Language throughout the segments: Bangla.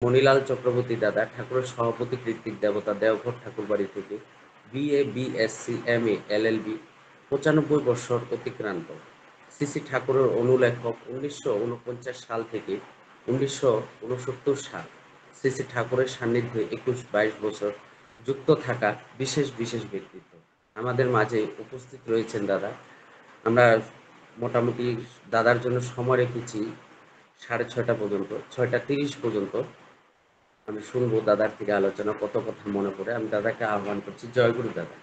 মণিলাল চক্রবর্তী দাদা, ঠাকুরের সভাপতি কৃত্তিক দেবতা, দেওঘর ঠাকুরবাড়ি থেকে বিএ, বিএসসি, এমএ, এলএলবি, ৯৫ বৎসর অতিক্রান্ত। শ্রী শ্রী ঠাকুরের অনুলেখক, ১৯৪৯ সাল থেকে ১৯৬৯ সাল। শ্রী শ্রী ঠাকুরের সান্নিধ্যে ২১-২২ বছর যুক্ত থাকা বিশেষ বিশেষ ব্যক্তিত্ব আমাদের মাঝে উপস্থিত রয়েছেন দাদা। আমরা মোটামুটি দাদার জন্য সময় রেখেছি ৬:৩০ পর্যন্ত, ৬:৩০ পর্যন্ত আমি শুনবো দাদার থেকে আলোচনা, কত কথা মনে পড়ে। আমি দাদাকে আহ্বান করছি। জয়গুরু দাদা।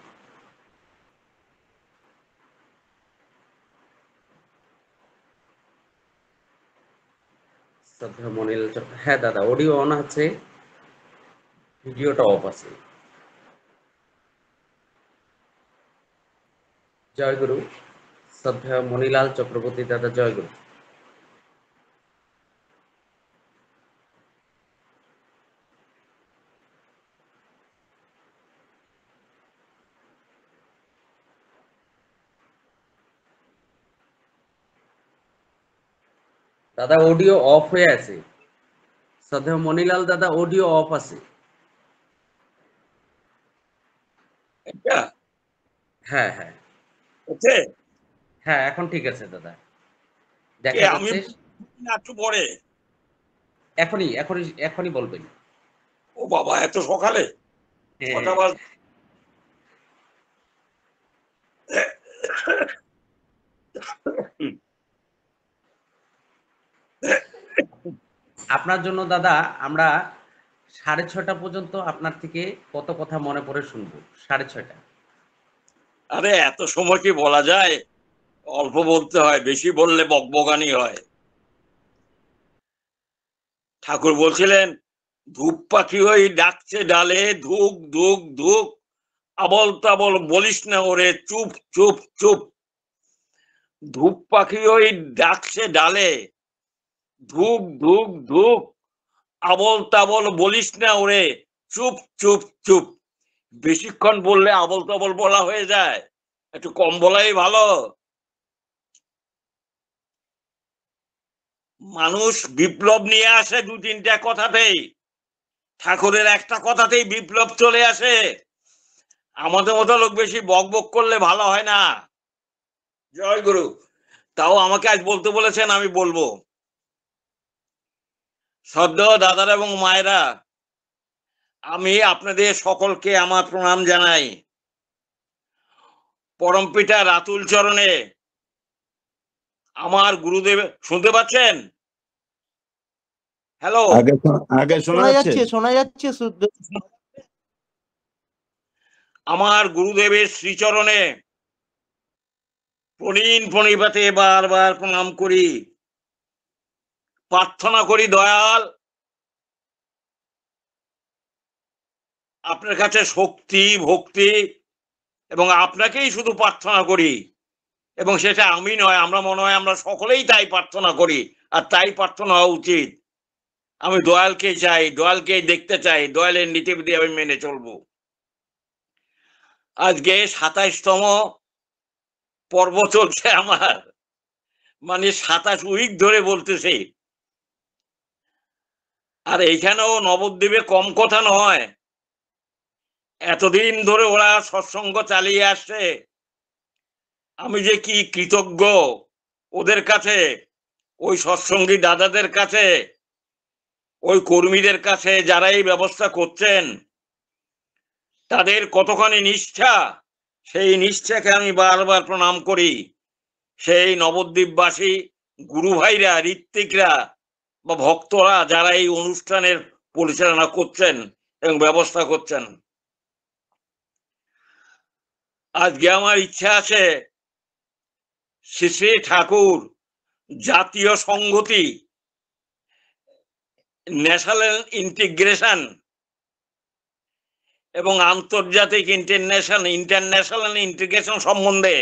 শ্রদ্ধেয় মনিল হ্যাঁ দাদা, অডিও অন আছে, ভিডিওটা অফ আছে। জয়গুরু। শ্রদ্ধেয় মণিলাল চক্রবর্তী দাদা, জয়গুরু। দাদা অডিও অফ হয়ে আছে। শ্রদ্ধেয় মণিলাল দাদা, অডিও অফ আছে। হ্যাঁ হ্যাঁ হ্যাঁ, এখন ঠিক আছে দাদা, দেখা আমি যাচ্ছে। একটু পরে এখনই এখনই এখনই বলবেন। ও বাবা, এত সকালে? ছটা বাজে। আপনার জন্য দাদা আমরা ৬:৩০ পর্যন্ত আপনার থেকে কত কথা মনে পড়ে শুনবো। ৬:৩০। আরে এত সময় কি বলা যায়? অল্প বলতে হয়, বেশি বললে বকবকানি হয়। ঠাকুর বলছিলেন, ধূপ পাখি ওই ডাকছে ডালে, ধুক ধুক ধুক, আবল তাবল বলিস না ওরে, চুপ চুপ চুপ। ধূপ পাখি ওই ডাকছে ডালে, ধুক ধুক ধুক, আবল তাবল বলিস না ওরে, চুপ চুপ চুপ। বেশিক্ষণ বললে আবল তাবল বলা হয়ে যায়, একটু কম বলাই ভালো। মানুষ বিপ্লব নিয়ে আসে ২-৩টা কথাতেই, ঠাকুরের একটা কথাতেই বিপ্লব চলে আসে। আমাদের মতো লোক বেশি বক বক করলে ভালো হয় না। জয় গুরু। তাও আমাকে আজ বলতে বলেছেন, আমি বলবো। শ্রদ্ধেয় দাদারা এবং মায়েরা, আমি আপনাদের সকলকে আমার প্রণাম জানাই। পরমপিতা রাতুল চরণে আমার গুরুদেব, শুনতে পাচ্ছেন? হ্যালো, আগে শোনা যাচ্ছে, শোনা যাচ্ছে। আমার গুরুদেবের শ্রীচরণে প্রণিপাতে বারবার প্রণাম করি, প্রার্থনা করি, দয়াল আপনার কাছে শক্তি ভক্তি, এবং আপনাকেই শুধু প্রার্থনা করি। এবং সেটা আমি নয়, আমরা মনে হয় আমরা সকলেই তাই প্রার্থনা করি, আর তাই প্রার্থনা হওয়া উচিত। আমি দয়ালকে চাই, দয়ালকে দেখতে চাই, দয়ালের নীতিবিধি আমি মেনে চলবো। আজকে ২৭তম পর্ব চলছে আমার, মানে ২৭ উইক ধরে বলতেছে। আর এইখানেও নবদ্বীপে কম কথা নয়, এতদিন ধরে ওরা সৎসঙ্গ চালিয়ে আসছে। আমি যে কি কৃতজ্ঞ ওদের কাছে, ওই সৎসঙ্গী দাদাদের কাছে, ওই কর্মীদের কাছে, যারা এই ব্যবস্থা করছেন, তাদের কতখানি নিষ্ঠা, সেই নিষ্ঠাকে আমি বারবার প্রণাম করি। সেই নবদ্বীপবাসী গুরু ভাইরা, ঋত্বিকরা বা ভক্তরা, যারা এই অনুষ্ঠানের পরিচালনা করছেন এবং ব্যবস্থা করছেন। আজকে আমার ইচ্ছা আছে শ্রী শ্রী ঠাকুর জাতীয় সংহতি, ন্যাশনাল ইন্টিগ্রেশন এবং আন্তর্জাতিক ইন্টারন্যাশনাল ইন্টিগ্রেশন সম্বন্ধে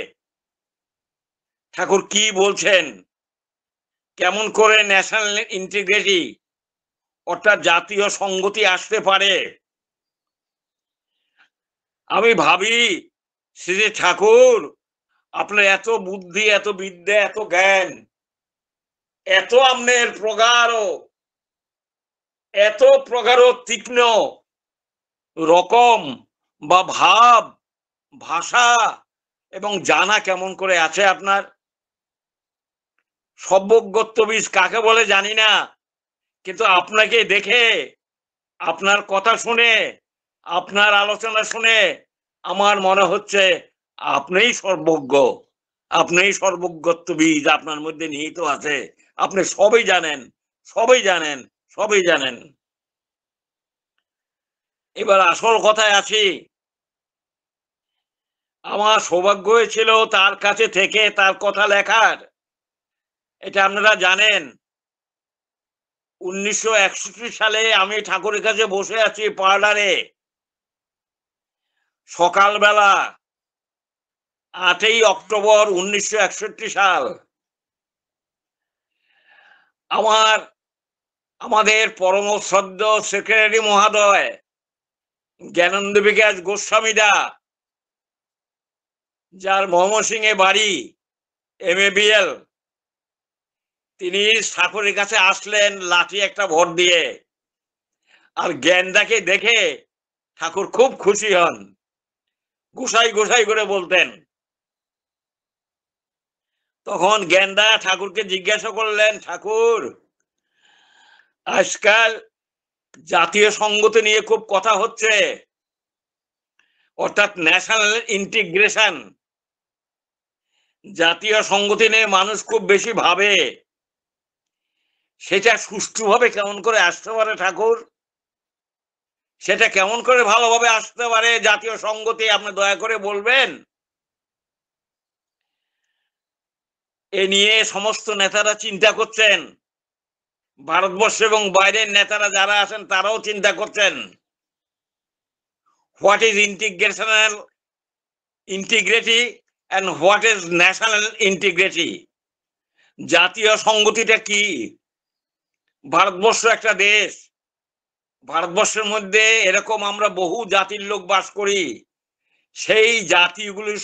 ঠাকুর কি বলছেন, কেমন করে ন্যাশনাল ইন্টিগ্রিটি অর্থাৎ জাতীয় সংগতি আসতে পারে। আমি ভাবি, শ্রী ঠাকুর আপনার এত বুদ্ধি, এত বিদ্যা, এত জ্ঞান, এত আপনার প্রগাঢ় এত প্রগাঢ় তীক্ষ্ণ রকম বা ভাব, ভাষা এবং জানা কেমন করে আছে আপনার? সর্বজ্ঞত্ব বীজ কাকে বলে জানি না, কিন্তু আপনাকে দেখে, আপনার কথা শুনে, আপনার আলোচনা শুনে আমার মনে হচ্ছে আপনিই সর্বজ্ঞ, আপনিই সর্বজ্ঞত্ব বীজ আপনার মধ্যে নিহিত আছে। আপনি সবই জানেন, সবই জানেন, সবই জানেন। এবার আসল কথায় আসি। আমার সৌভাগ্য হয়েছিল তার কাছে থেকে তার কথা লেখার। এটা আপনারা জানেন, 1961 সালে আমি ঠাকুরের কাছে বসে আছি পার্লারে, সকালবেলা 8ই অক্টোবর 1961 সাল। আমাদের পরম শ্রদ্ধ সেক্রেটারি মহোদয় জ্ঞানন্দ বিকাশ গোস্বামীদা, যার ময়মনসিংহে বাড়ি, MABL, তিনি ঠাকুরের কাছে আসলেন লাঠি একটা ভর দিয়ে। আর জ্ঞানদাকে দেখে ঠাকুর খুব খুশি হন, গোসাই গোসাই করে বলতেন। তখন জ্ঞানদা ঠাকুরকে জিজ্ঞাসা করলেন, ঠাকুর, আজকাল জাতীয় সংগতি নিয়ে খুব কথা হচ্ছে, অর্থাৎ ন্যাশনাল ইন্টিগ্রেশন, জাতীয় সংগতি নিয়ে মানুষ খুব বেশি ভাবে, সেটা সুষ্ঠুভাবে কেমন করে আসতে পারে ঠাকুর? সেটা কেমন করে ভালোভাবে আসতে পারে জাতীয় সংগতি, আপনি দয়া করে বলবেন। এ নিয়ে সমস্ত নেতারা চিন্তা করছেন, ভারতবর্ষ এবং বাইরের নেতারা যারা আছেন তারাও চিন্তা করছেন। What is integrational integrity and what is national integrity? জাতীয় সংগতিটা কি? ভারতবর্ষ একটা দেশ, ভারতবর্ষের মধ্যে এরকম আমরা বহু জাতির লোক বাস করি। সেই জাতিগুলির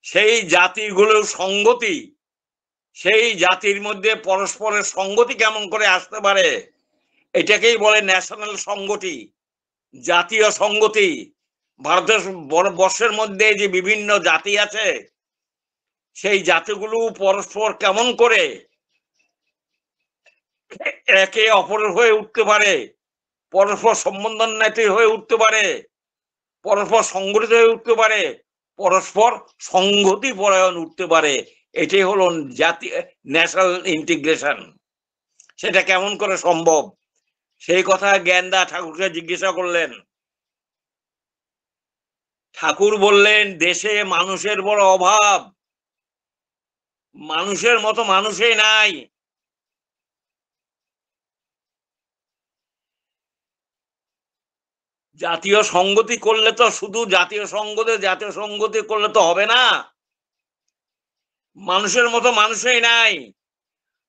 সেই জাতিগুলোর সংগতি, সেই জাতির মধ্যে পরস্পরের সংগতি কেমন করে আসতে পারে, এটাকেই বলে ন্যাশনাল সংগতি, জাতীয় সংগতি। ভারতবর্ষের মধ্যে যে বিভিন্ন জাতি আছে, সেই জাতিগুলো পরস্পর কেমন করে একে অপরের হয়ে উঠতে পারে, পরস্পর সম্বন্ধন্বিত হয়ে উঠতে পারে, পরস্পর সংগঠিত হয়ে উঠতে পারে, পরস্পর সংগতি পরায়ণ উঠতে পারে, এটাই হলো জাতীয় ন্যাশনাল ইন্টিগ্রেশন। সেটা কেমন করে সম্ভব, সেই কথা জ্ঞানদা ঠাকুরকে জিজ্ঞাসা করলেন। ঠাকুর বললেন, দেশে মানুষের বড় অভাব, মানুষের মতো মানুষই নাই। জাতীয় সংগতি করলে তো শুধু জাতীয় সংগতি করলে তো হবে না, মানুষের মতো মানুষই নাই।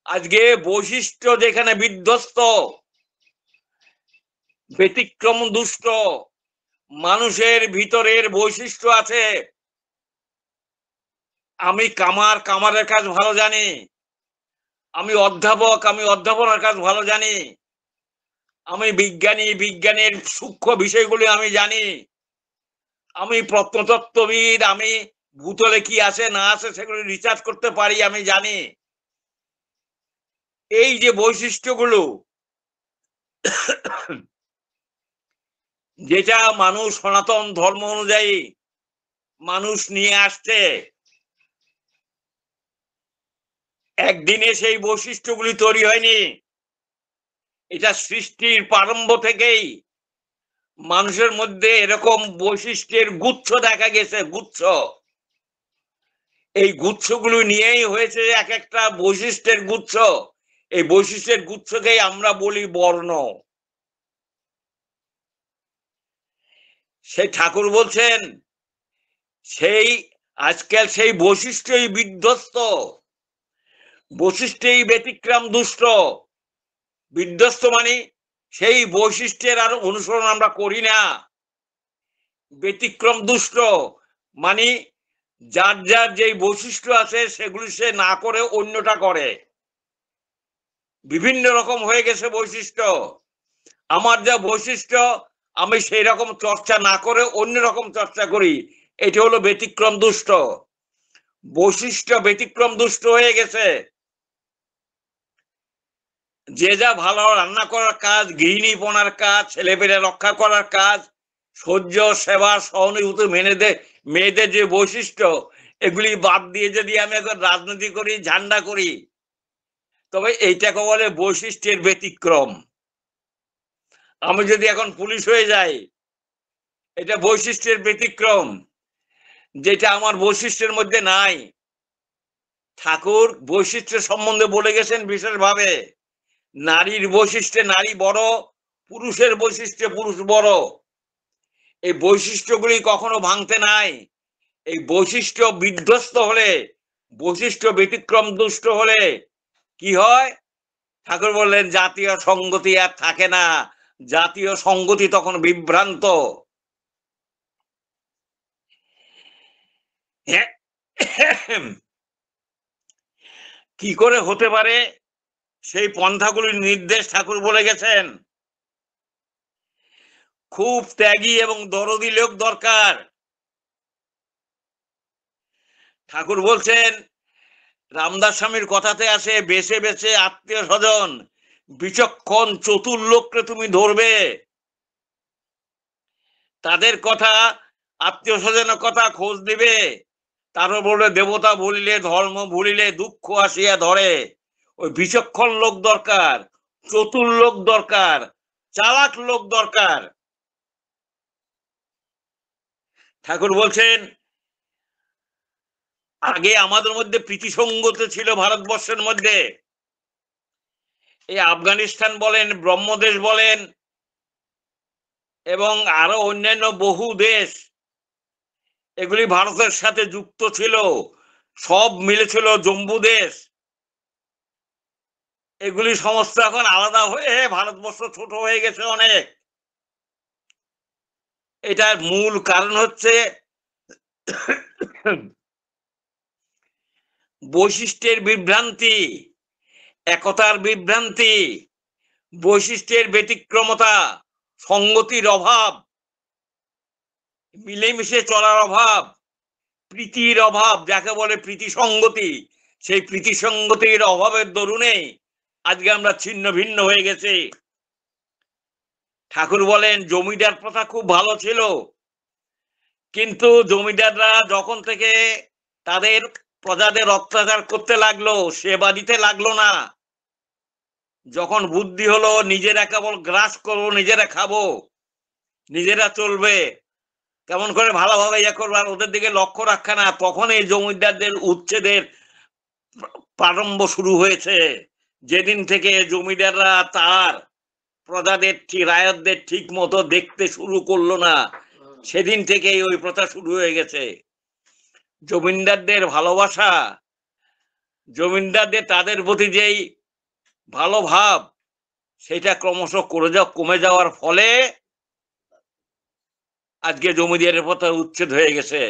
আজকে বৈশিষ্ট্য যেখানে বিধ্বস্ত, ব্যতিক্রম দুষ্ট, মানুষের ভিতরের বৈশিষ্ট্য আছে। আমি কামারের কাজ ভালো জানি, আমি অধ্যাপনার কাজ ভালো জানি, আমি বিজ্ঞানের সূক্ষ্ম বিষয়গুলি আমি জানি, আমি প্রত্নতত্ত্ববিদ, আমি ভূতলে কি আছে না আছে সেগুলো রিসার্চ করতে পারি, আমি জানি। এই যে বৈশিষ্ট্যগুলো, যেটা মানুষ সনাতন ধর্ম অনুযায়ী মানুষ নিয়ে আসছে, একদিনে সেই বৈশিষ্ট্যগুলি তৈরি হয়নি। এটা সৃষ্টির প্রারম্ভ থেকেই মানুষের মধ্যে এরকম বৈশিষ্ট্যের গুচ্ছ দেখা গেছে, গুচ্ছ। এই গুচ্ছগুলো নিয়েই হয়েছে এক একটা বৈশিষ্ট্যের গুচ্ছ। এই বৈশিষ্ট্যের গুচ্ছকেই আমরা বলি বর্ণ। সেই ঠাকুর বলছেন, সেই আজকাল সেই বৈশিষ্ট্যই বিধ্বস্ত, বৈশিষ্ট্যই ব্যতিক্রম দুষ্ট। বিধ্বস্ত মানে সেই বৈশিষ্ট্যের আর অনুসরণ আমরা করি না। ব্যতিক্রম দুষ্ট মানে যার যার যে বৈশিষ্ট্য আছে সেগুলি সে না করে অন্যটা করে। বিভিন্ন রকম হয়ে গেছে বৈশিষ্ট্য। আমার যা বৈশিষ্ট্য আমি সেই রকম চর্চা না করে অন্য রকম চর্চা করি, এটা হলো ব্যতিক্রম দুষ্ট। বৈশিষ্ট্য ব্যতিক্রম দুষ্ট হয়ে গেছে। যে যা ভালো রান্না করার কাজ, গৃহিণীপনার কাজ, ছেলেপেলে রক্ষা করার কাজ, সহ্য, সেবা, সহানুভূতি, মেয়েদের যে বৈশিষ্ট্য, এগুলি বাদ দিয়ে যদি আমি এখন রাজনীতি করি, ঝান্ডা করি, তবে এইটাকে বলে বৈশিষ্ট্যের ব্যতিক্রম। আমি যদি এখন পুলিশ হয়ে যাই, এটা বৈশিষ্ট্যের ব্যতিক্রম, যেটা আমার বৈশিষ্ট্যের মধ্যে নাই। ঠাকুর বৈশিষ্ট্য সম্বন্ধে বলে গেছেন বিশেষভাবে। নারীর বৈশিষ্ট্যে নারী বড়, পুরুষের বৈশিষ্ট্যে পুরুষ বড়। এই বৈশিষ্ট্যগুলি কখনো ভাঙতে নাই। এই বৈশিষ্ট্য বিধ্বস্ত হলে, বৈশিষ্ট্য ব্যতিক্রম দুষ্ট হলে কি হয়? ঠাকুর বললেন জাতীয় সংগতি আর থাকে না। জাতীয় সংগতি তখন বিভ্রান্ত। কি করে হতে পারে? সেই পন্থাগুলির নির্দেশ ঠাকুর বলে গেছেন। খুব ত্যাগী এবং দরদী লোক দরকার। ঠাকুর বলছেন, রামদাস স্বামীর কথাতে আসে, বেছে বেছে আত্মীয় স্বজন, বিচক্ষণ চতুর লোককে তুমি ধরবে। তাদের কথা, আত্মীয় স্বজনের কথা খোঁজ দিবে। তারপর বলবে দেবতা ভুলিলে, ধর্ম ভুলিলে দুঃখ আসিয়া ধরে। ওই বিচক্ষণ লোক দরকার, চতুর লোক দরকার, চালাক লোক দরকার। ঠাকুর বলছেন, আগে আমাদের মধ্যে প্রীতিসঙ্গত ছিল ভারতবর্ষের মধ্যে। এই আফগানিস্তান বলেন, ব্রহ্মদেশ বলেন, এবং আরো অন্যান্য বহু দেশ, এগুলি ভারতের সাথে যুক্ত ছিল। সব মিলেছিল জম্বু দেশ। এগুলি সমস্ত এখন আলাদা হয়ে ভারতবর্ষ ছোট হয়ে গেছে অনেক। এটার মূল কারণ হচ্ছে বৈশিষ্ট্যের বিভ্রান্তি, একতার বিভ্রান্তি, বৈশিষ্ট্যের ব্যতিক্রমতা, সঙ্গতির অভাব, মিলেমিশে চলার অভাব, প্রীতির অভাব, যাকে বলে প্রীতি সঙ্গতি। সেই প্রীতি সঙ্গতির অভাবের দরুনে আজকে আমরা ছিন্ন ভিন্ন হয়ে গেছি। ঠাকুর বলেন জমিদার প্রথা খুব ভালো ছিল, কিন্তু জমিদাররা যখন থেকে তাদের প্রজাদের অত্যাচার করতে লাগলো, সেবা দিতে লাগলো না, যখন বুদ্ধি হলো নিজেরা কেবল গ্রাস করবো, নিজেরা খাবো, নিজেরা চলবে, কেমন করে ভালোভাবে ইয়ে করবো, আর ওদের দিকে লক্ষ্য রাখা না, তখন এই জমিদারদের উচ্ছেদের প্রারম্ভ শুরু হয়েছে। যেদিন থেকে জমিদাররা তার প্রজাদের রায়তদের ঠিক মতো দেখতে শুরু করলো না, সেদিন থেকেই ওই প্রথা শুরু হয়ে গেছে। জমিদারদের ভালোবাসা, জমিদারদের তাদের প্রতি যেই ভালো ভাব, সেটা ক্রমশ কমে যাওয়ার ফলে আজকে জমিদারের প্রথা উচ্ছেদ হয়ে গেছে।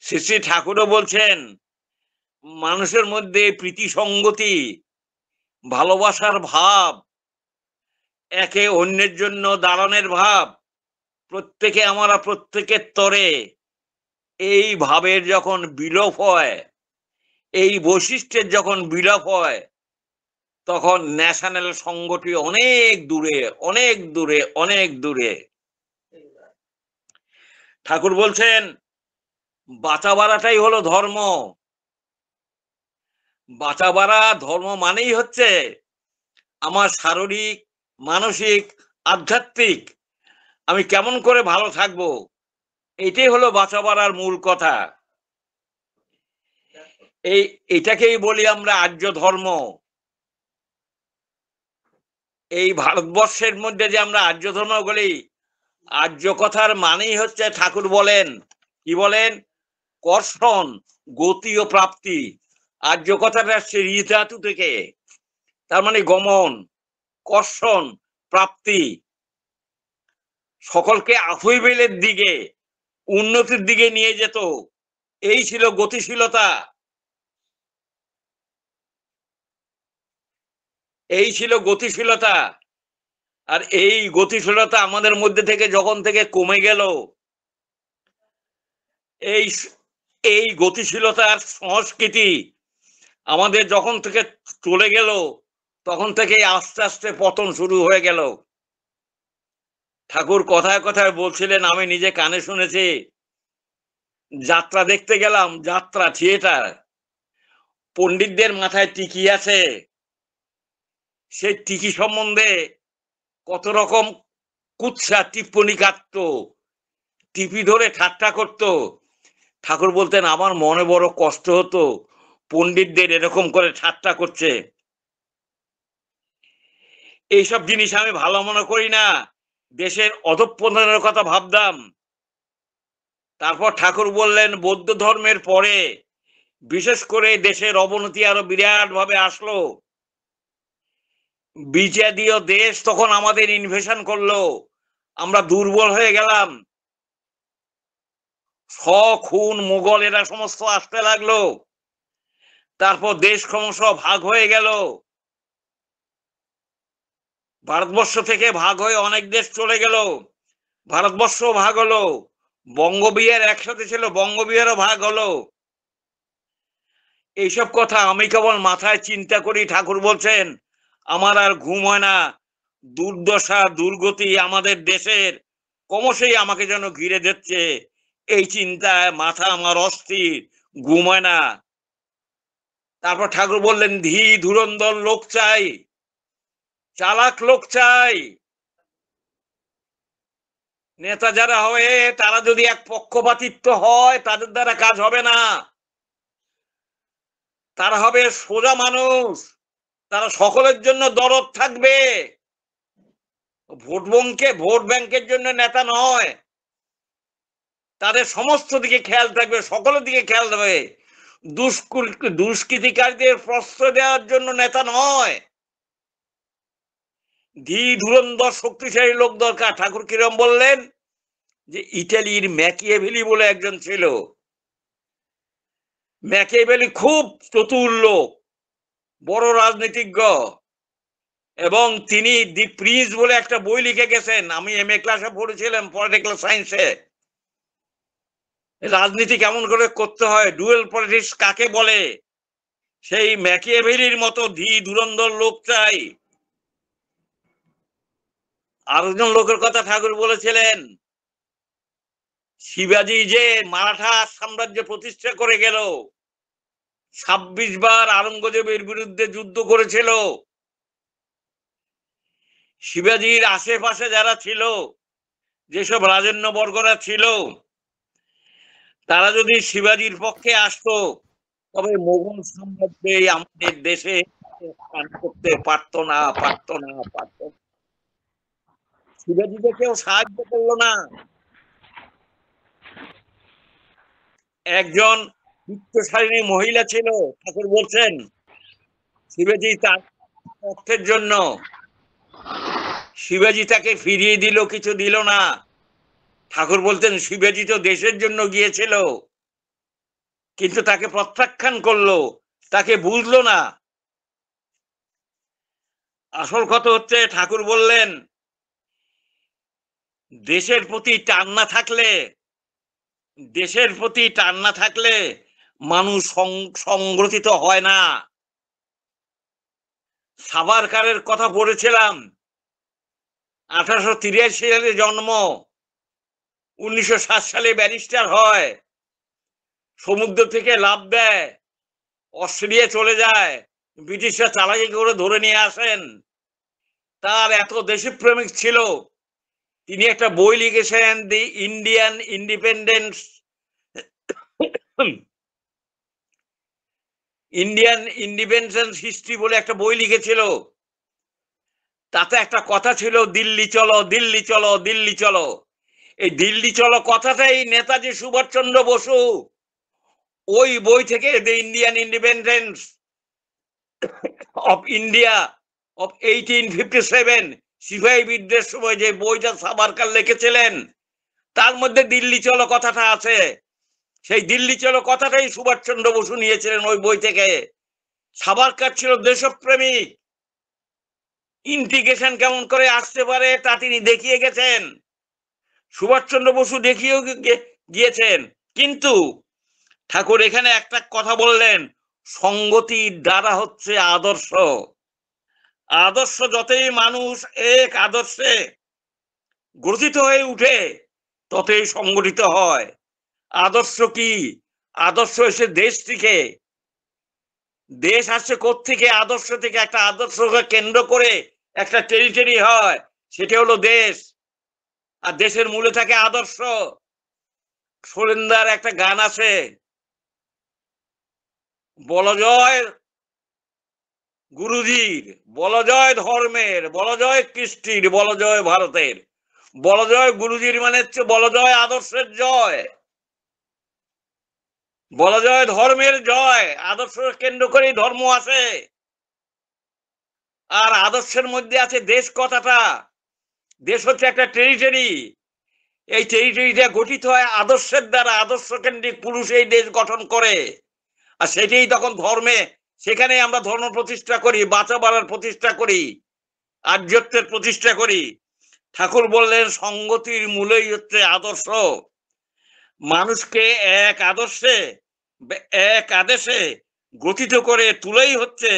শ্রী শ্রী ঠাকুরও বলছেন মানুষের মধ্যে প্রীতি সঙ্গতি, ভালোবাসার ভাব, একে অন্যের জন্য দাঁড়ানোর ভাব, প্রত্যেকে আমরা প্রত্যেকের তরে, এই ভাবের যখন বিলোপ হয়, এই বৈশিষ্ট্যের যখন বিলোপ হয়, তখন ন্যাশনাল সংগঠন অনেক দূরে, অনেক দূরে, অনেক দূরে। ঠাকুর বলছেন বাঁচা বাড়াটাই হলো ধর্ম। বাঁচা বাড়া ধর্ম মানেই হচ্ছে আমার শারীরিক, মানসিক, আধ্যাত্মিক আমি কেমন করে ভালো থাকবো, এটাই হলো বাঁচা বাড়ার মূল কথা। এটাকেই বলি আমরা আর্য ধর্ম। এই ভারতবর্ষের মধ্যে যে আমরা আর্য ধর্ম বলি, আর্য কথার মানেই হচ্ছে, ঠাকুর বলেন, কি বলেন? কর্ষণ, গতি ও প্রাপ্তি। আর্য কথাটা আসছে ঋ ধাতু থেকে, তার মানে গমন, কর্ষণ, প্রাপ্তি, সকলকে আফইবেলের দিকে, উন্নতির দিকে নিয়ে যেত। এই ছিল গতিশীলতা। এই ছিল গতিশীলতা। আর এই গতিশীলতা আমাদের মধ্যে থেকে যখন থেকে কমে গেল, এই এই গতিশীলতার সংস্কৃতি আমাদের যখন থেকে চলে গেল, তখন থেকে আস্তে আস্তে পতন শুরু হয়ে গেল। ঠাকুর কথায় কথায় বলছিলেন, আমি নিজে কানে শুনেছি। যাত্রা দেখতে গেলাম, যাত্রা থিয়েটার, পণ্ডিতদের মাথায় টিকি আছে, সেই টিকি সম্বন্ধে কত রকম কুৎসা টিপ্পনি কাটত, টিপি ধরে ঠাট্টা করত। ঠাকুর বলতেন, আমার মনে বড় কষ্ট হতো, পণ্ডিতদের এরকম করে ঠাট্টা করছে। এইসব জিনিস আমি ভালো মনে করি না, দেশের অধঃপতনের কথা ভাবতাম। তারপর ঠাকুর বললেন, বৌদ্ধ ধর্মের পরে বিশেষ করে দেশের অবনতি আরো বিরাট ভাবে আসলো। বিজাতীয় দেশ তখন আমাদের ইনভেশন করলো, আমরা দুর্বল হয়ে গেলাম। খুন মুঘল এরা সমস্ত আসতে লাগলো। তারপর দেশ ক্রমশ ভাগ হয়ে গেল। ভারতবর্ষ থেকে ভাগ হয়ে অনেক দেশ চলে গেল, ভারতবর্ষ ভাগ হলো। বঙ্গবিহার একসাথে ছিল, বঙ্গবিহারও ভাগ হলো। এইসব কথা আমি কেবল মাথায় চিন্তা করি। ঠাকুর বলছেন, আমার আর ঘুম হয় না। দুর্দশা দুর্গতি আমাদের দেশের ক্রমশই আমাকে যেন ঘিরে দিচ্ছে। এই চিন্তায় মাথা আমার অস্থির, ঘুম হয় না। তারপর ঠাকুর বললেন, ধী ধুরন্ধর লোক চাই, চালাক লোক চাই। নেতা যারা হবে তারা যদি এক পক্ষপাতিত্ব হয়, তাদের দ্বারা কাজ হবে না। তারা হবে সোজা মানুষ, তারা সকলের জন্য দরদ থাকবে। ভোট ব্যাংকের জন্য নেতা নয়, তাদের সমস্ত দিকে খেয়াল থাকবে, সকলের দিকে খেয়াল থাকবে। দুষ্কৃতিকারীদের প্রশ্রয় দেওয়ার জন্য নেতা নয়, ধী ধুরন্ধর শক্তিশালী লোক দরকার। ঠাকুর কিরম বললেন যে, ইটালির ম্যাকিয়াভেলি বলে একজন ছিল। ম্যাকিয়াভেলি খুব চতুর লোক, বড় রাজনীতিজ্ঞ, এবং তিনি দি প্রিন্স বলে একটা বই লিখে গেছেন। আমি MA ক্লাসে পড়েছিলাম, পলিটিক্যাল সায়েন্সে। রাজনীতি কেমন করে করতে হয়, ডুয়েল পলিটিক্স কাকে বলে, সেই ম্যাকিয়াভেলির মতো ধী ধুরন্ধর লোক চাই। আরেকজন লোকের কথা ঠাকুর বলেছিলেন, শিবাজি যে মারাঠা সাম্রাজ্য প্রতিষ্ঠা করে গেল, 26 বার আওরঙ্গজেবের বিরুদ্ধে যুদ্ধ করেছিল। শিবাজির আশেপাশে যারা ছিল, যেসব রাজন্য বর্গরা ছিল, তারা যদি শিবাজির পক্ষে আসতো, তবে মোগল সাম্রাজ্যে আমাদের দেশে করতে পারতো না। শিবাজিকে কেউ সাহায্য করলো না। একজন বিত্তশালী মহিলা ছিল, ঠাকুর বলছেন শিবাজি তার অর্থের জন্য, শিবাজি তাকে ফিরিয়ে দিল, কিছু দিল না। ঠাকুর বলতেন, শিবাজি তো দেশের জন্য গিয়েছিল, কিন্তু তাকে প্রত্যাখ্যান করলো, তাকে বুঝলো না। আসল কথা হচ্ছে, ঠাকুর বললেন, দেশের প্রতি টান না থাকলে মানুষ সংগঠিত হয় না। সাভারকারের কথা পড়েছিলাম, 1883 সালে জন্ম, 1907 সালে ব্যারিস্টার হয়, সমুদ্র থেকে লাফ দেয়, অস্ট্রেলিয়া চলে যায়, ব্রিটিশরা চালাকি করে ধরে নিয়ে আসেন। তার এত দেশপ্রেমিক ছিল, তিনি একটা বই লিখেছেন, দি ইন্ডিয়ান ইন্ডিপেন্ডেন্স হিস্ট্রি বলে একটা বই লিখেছিল। তাতে একটা কথা ছিল, দিল্লি চলো, দিল্লি চলো, দিল্লি চলো। এই দিল্লি চলো কথাটাই নেতাজি সুভাষচন্দ্র বসু ওই বই থেকে, the Indian independence of India of 1857, সিপাহী বিদ্রোহের সময় যে বইটা সাভারকার লিখেছিলেন, তার মধ্যে দিল্লি চলো কথাটা আছে। সেই দিল্লি চলো কথাটাই সুভাষচন্দ্র বসু নিয়েছিলেন ওই বই থেকে। সাভারকার ছিল দেশপ্রেমিক, ইন্টিগ্রেশন কেমন করে আসতে পারে তা তিনি দেখিয়ে গেছেন, সুভাষচন্দ্র বসু দেখিয়েও গিয়েছেন। কিন্তু ঠাকুর এখানে একটা কথা বললেন, সঙ্গতির দ্বারা হচ্ছে আদর্শ। আদর্শ যতই মানুষ এক আদর্শে গ্রথিত হয়ে উঠে ততই সংগঠিত হয়। আদর্শ কি? আদর্শ এসে দেশ থেকে, দেশ আসছে কোত্থেকে? আদর্শ থেকে। একটা আদর্শকে কেন্দ্র করে একটা টেরিটরি হয়, সেটা হলো দেশ। আর দেশের মূলে থাকে আদর্শ। সুরেন্দার একটা গান আছে, বলজয় গুরুজির, বলজয় ধর্মের, বলজয় কৃষ্টির, বলজয় ভারতের। বলজয় গুরুজির মানে হচ্ছে বলজয় আদর্শের জয়, বলজয় ধর্মের জয়। আদর্শ কেন্দ্র করেই ধর্ম আছে। আর আদর্শের মধ্যে আছে দেশ কথাটা। দেশ হচ্ছে একটা টেরিটরি। এই টেরিটরিটা গঠিত হয় আদর্শের দ্বারা। আদর্শ কেন্দ্রিক পুরুষ এই দেশ গঠন করে, আর সেটাই তখন ধর্মে, সেখানে আমরা ধর্ম প্রতিষ্ঠা করি, বাঁচাবার প্রতিষ্ঠা করি, আর্যত্বের প্রতিষ্ঠা করি। ঠাকুর বললেন সঙ্গতির মূলেই হচ্ছে আদর্শ। মানুষকে এক আদর্শে, এক আদেশে গঠিত করে তুলেই হচ্ছে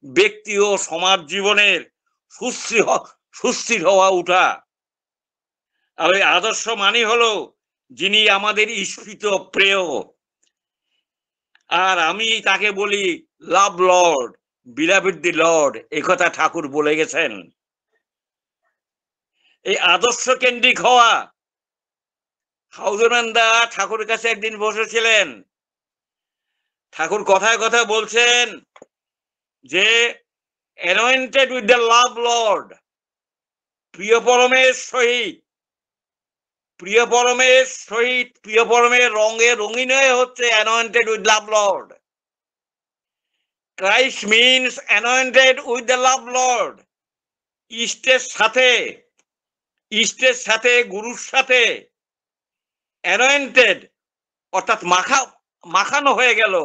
ব্যক্তি ও সমাজ জীবনের সুস্থির হওয়া উঠা। আর ওই আদর্শ মানে হলো যিনি আমাদের ঈপ্সিত প্রেয়। আর আমি তাকে বলি লাভ লর্ড, বিলাভেড দি লর্ড। এই কথা ঠাকুর বলে গেছেন। এই আদর্শ কেন্দ্রিক হওয়া, হাউজম্যান দা ঠাকুরের কাছে একদিন বসেছিলেন। ঠাকুর কথায় কথায় বলছেন যে অ্যানয়েন্টেড উইথ দ্য লাভ লর্ড, প্রিয় পরমের সহিত, প্রিয় পরমের সহিত, প্রিয় পরমের রঙে রঙিন হয়ে হচ্ছে anointed with love Lord. Christ means anointed with the love Lord. ইষ্টের সাথে, ইষ্টের সাথে, গুরুর সাথে অ্যানয়েন্টেড অর্থাৎ মাখানো হয়ে গেল।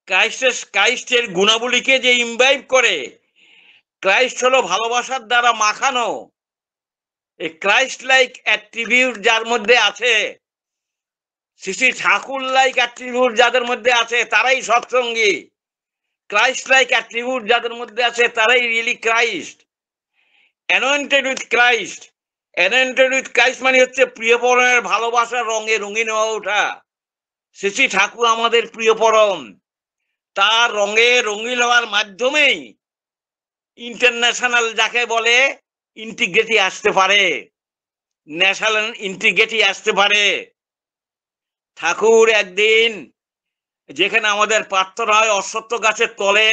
ক্রাইস্টের গুণাবলীকে যে ইমবাইব করে, ক্রাইস্ট হলো ভালোবাসার দ্বারা মাখানো। এই ক্রাইস্ট লাইক অ্যাট্রিবিউট যার মধ্যে আছে, শ্রী ঠাকুর লাইক অ্যাট্রিবিউট যাদের মধ্যে আছে তারাই সৎসঙ্গী। ক্রাইস্ট লাইক অ্যাট্রিবিউট যাদের মধ্যে আছে তারাই really Christ. Anointed with Christ, anointed with Christ মানে হচ্ছে প্রিয় পরমের ভালোবাসার রঙে রঙিন হয়ে ওঠা। শ্রী ঠাকুর আমাদের প্রিয় পরম, তার রঙে রঙিন হওয়ার মাধ্যমেই ইন্টারন্যাশনাল যাকে বলে ইন্টিগ্রিটি আসতে পারে, ন্যাশনাল ইন্টিগ্রিটি আসতে পারে। ঠাকুর একদিন যেখানে আমাদের প্রার্থনা হয় অশ্বত্থ গাছের তলে,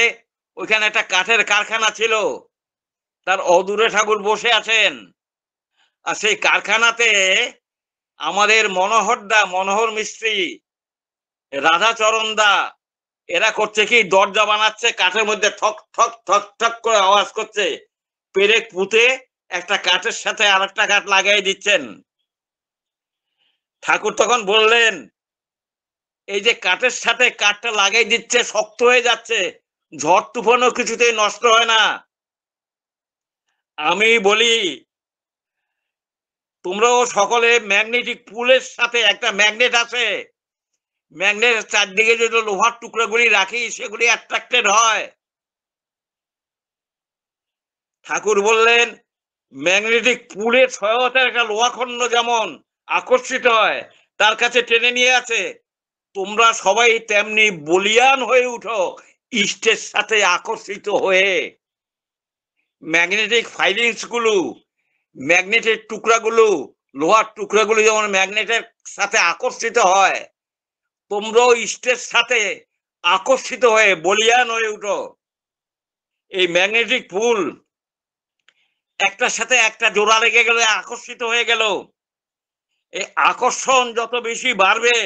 ওইখানে একটা কাঠের কারখানা ছিল, তার অদূরে ঠাকুর বসে আছেন। আর সেই কারখানাতে আমাদের মনোহর মিস্ত্রি, রাধাচরণ দা, এরা করছে কি, দরজা বানাচ্ছে, কাঠের মধ্যে ঠক ঠক ঠক ঠক করে আওয়াজ করছে, পেরেক পুঁতে একটা কাঠের সাথে আর একটা কাঠ লাগাই দিচ্ছেন। ঠাকুর তখন বললেন, এই যে কাঠের সাথে কাঠটা লাগাই দিচ্ছে, শক্ত হয়ে যাচ্ছে, ঝড় তুফানও কিছুতেই নষ্ট হয় না। আমি বলি তোমরাও সকলে ম্যাগনেটিক পুলের সাথে, একটা ম্যাগনেট আছে, ম্যাগনেট চারদিকে যে লোহার টুকরাগুলি রাখি সেগুলি অ্যাট্রাক্টেড হয়। ঠাকুর বললেন ম্যাগনেটিক পুলের সহায়তায় একটা লোহাখণ্ড যেমন আকর্ষিত হয়, তার কাছে টেনে নিয়ে আছে, তোমরা সবাই তেমনি বলিয়ান হয়ে উঠো ইষ্টের সাথে আকর্ষিত হয়ে। ম্যাগনেটিক ফাইলিংস গুলো, ম্যাগনেটের টুকরাগুলো, লোহার টুকরাগুলো যেমন ম্যাগনেটের সাথে আকর্ষিত হয়, তোমরাও ইষ্টের সাথে আকর্ষিত হয়ে বলিয়ান হয়ে উঠো। এই ম্যাগনেটিক পুল একটার সাথে একটা জোড়া লেগে গেলে আকর্ষিত হয়ে গেল। এই আকর্ষণ যত বেশি বাড়বে,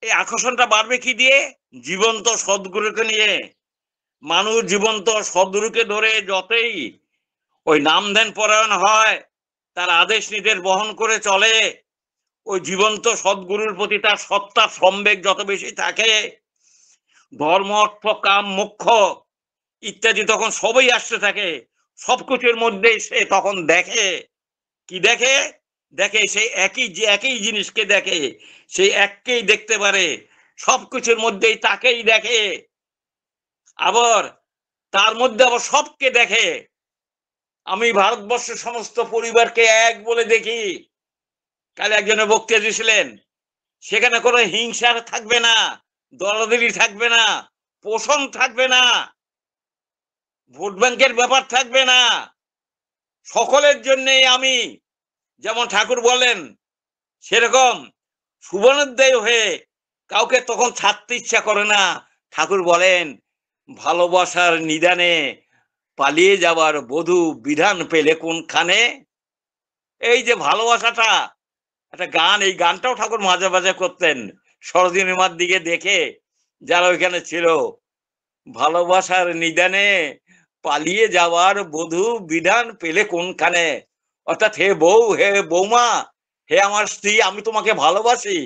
এই আকর্ষণটা বাড়বে কি দিয়ে? জীবন্ত সদ্গুরুকে নিয়ে। মানুষ জীবন্ত সদ্গুরুকে ধরে যতই ওই নাম ধ্যান পরায়ণ হয়, তার আদেশ নির্দেশ বহন করে চলে, ওই জীবন্ত সদ্গুরুর প্রতি তার সত্তার সম্বেগ যত বেশি থাকে, ধর্ম অর্থ কাম মোক্ষ ইত্যাদি তখন সবই আসতে থাকে। সবকিছুর মধ্যে সে তখন দেখে, কি দেখে? দেখে সেই একই জিনিসকে দেখে, সেই এককেই দেখতে পারে, সবকিছুর মধ্যেই তাকেই দেখে, আবার তার মধ্যে আবার সবকে দেখে। আমি ভারতবর্ষের সমস্ত পরিবারকে এক বলে দেখি। কাল একজনের বক্তৃতা দিয়েছিলেন, সেখানে কোনো হিংসার থাকবে না, দলাদলি থাকবে না, পোষণ থাকবে না, ভোট ব্যাংকের ব্যাপার থাকবে না। সকলের জন্যই আমি, যেমন ঠাকুর বলেন সেরকম সুবর্ণোদয় হয়ে কাউকে তখন ছাড়তে ইচ্ছা করে না। ঠাকুর বলেন ভালোবাসার নিদানে পালিয়ে যাবার বধূ বিধান পেলে কোনখানে। এই যে ভালোবাসাটা, একটা গান, এই গানটাও ঠাকুর মাঝে মাঝে করতেন সরোজিনীমার দিকে দেখে যারা ওইখানে ছিল। ভালোবাসার নিদানে পালিয়ে যাওয়ার বধূ বিধান পেলে কোনখানে। অর্থাৎ হে বউ, হে বৌমা, হে আমার স্ত্রী, আমি তোমাকে ভালোবাসি,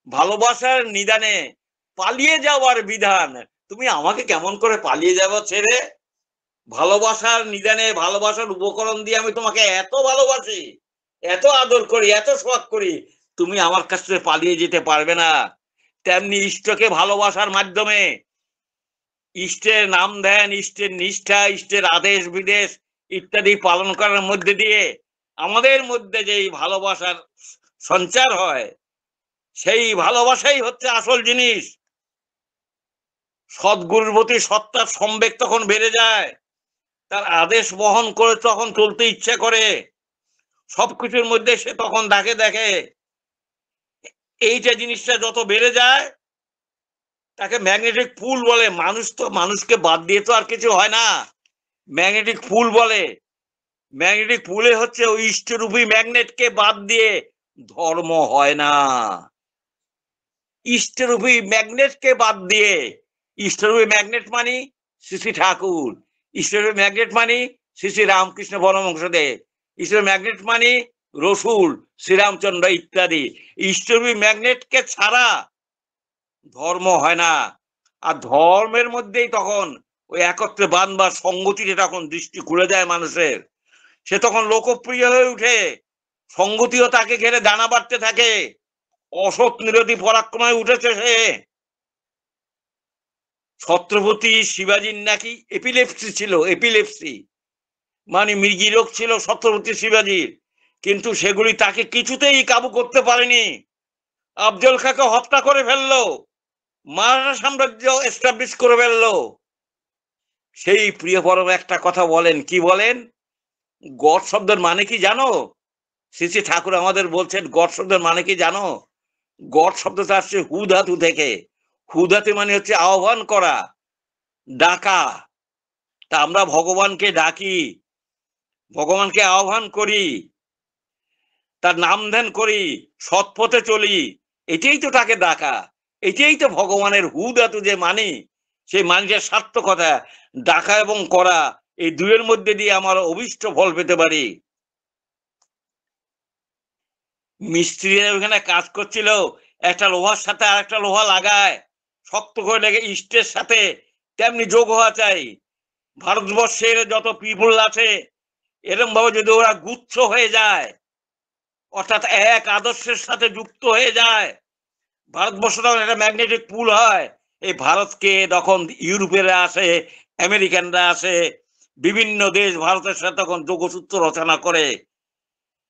ভালোবাসার নিদানে পালিয়ে যাওয়ার বিধান, তুমি আমাকে কেমন করে পালিয়ে যাবো ছেড়ে? ভালোবাসার নিদানে, ভালোবাসার উপকরণ দিয়ে আমি তোমাকে এত ভালোবাসি, এত আদর করি, এত সোহাগ করি, তুমি আমার কাছ থেকে পালিয়ে যেতে পারবে না। তেমনি ইষ্টকে ভালোবাসার মাধ্যমে ইষ্টের নাম ধ্যান, ইষ্টের নিষ্ঠা, ইষ্টের আদেশ বিদেশ ইত্যাদি পালন করার মধ্যে দিয়ে আমাদের মধ্যে যেই ভালোবাসার সঞ্চার হয়, সেই ভালোবাসাই হচ্ছে আসল জিনিস। সদ্গুরুর প্রতি সত্তার সম্বেগ তখন বেড়ে যায়, তার আদেশ বহন করে তখন চলতে ইচ্ছে করে, সবকিছুর মধ্যে সে তখন দেখে। এইটা জিনিসটা যত বেড়ে যায় তাকে ম্যাগনেটিক পুল বলে। মানুষ তো মানুষকে বাদ দিয়ে তো আর কিছু হয় না, ম্যাগনেটিক পুল বলে। ম্যাগনেটিক পুলে হচ্ছে ওই ইষ্টরূপী ম্যাগনেটকে বাদ দিয়ে ধর্ম হয় না। ইষ্টরূপী ম্যাগনেটকে বাদ দিয়ে, ইষ্টরূপী ম্যাগনেট মানি শ্রী শ্রী ঠাকুর, ইষ্টরূপী ম্যাগনেট মানি শ্রী শ্রী রামকৃষ্ণ পরমহংসদেব, ইষ্টরূপী ম্যাগনেট মানি রসুল, শ্রীরামচন্দ্র ইত্যাদি। ইষ্টরূপী ম্যাগনেটকে ছাড়া ধর্ম হয় না। আর ধর্মের মধ্যেই তখন ওই একত্রে বাঁধবার সঙ্গতিতে তখন দৃষ্টি খুলে যায় মানুষের, সে তখন লোকপ্রিয় হয়ে উঠে, সঙ্গতিও তাকে ঘেরে দানা বাড়তে থাকে, অসৎ নিরোধী পরাক্রমে উঠেছে সে। ছত্রপতি শিবাজির নাকি এপিলেপসি ছিল, এপিলেপসি মানে মৃগী রোগ ছিল ছত্রপতি শিবাজির, কিন্তু সেগুলি তাকে কিছুতেই কাবু করতে পারেনি। আফজল খাঁকে হত্যা করে ফেললো, মারাঠা সাম্রাজ্য এস্টাবলিশ করে ফেললো। সেই প্রিয় পরম একটা কথা বলেন, কি বলেন? গড শব্দের মানে কি জানো? শ্রী শ্রী ঠাকুর আমাদের বলছেন গড শব্দের মানে কি জানো? গড শব্দটা আসছে হু ধাতু থেকে। হু ধাতু মানে হচ্ছে আহ্বান করা, ডাকা। তা আমরা ভগবানকে ডাকি, ভগবানকে আহ্বান করি, তার নাম ধ্যান করি, সৎ পথে চলি, এটাই তো তাকে ডাকা, এটাই তো ভগবানের হু ধাতু যে মানি, সেই মানুষের সার্থকতা। ডাকা এবং করা, এই দুয়ের মধ্যে দিয়ে আমার অভিষ্ট ফল পেতে পারি। মিস্ত্রিরা ওখানে কাজ করছিল, একটা লোহার সাথে আর একটা লোহা লাগায়, শক্ত করে লেগে ইস্টের সাথে তেমনি যোগ হওয়া চাই। ভারতবর্ষের যত পিপুল আছে এরকম ভাবে যদি ওরা গুচ্ছ হয়ে যায়, অর্থাৎ এক আদর্শের সাথে যুক্ত হয়ে যায়, ভারতবর্ষ তখন একটা ম্যাগনেটিক পুল হয়। এই ভারতকে তখন ইউরোপেরা আসে, আমেরিকানরা আসে, বিভিন্ন দেশ ভারতের সাথে তখন যোগসূত্র রচনা করে,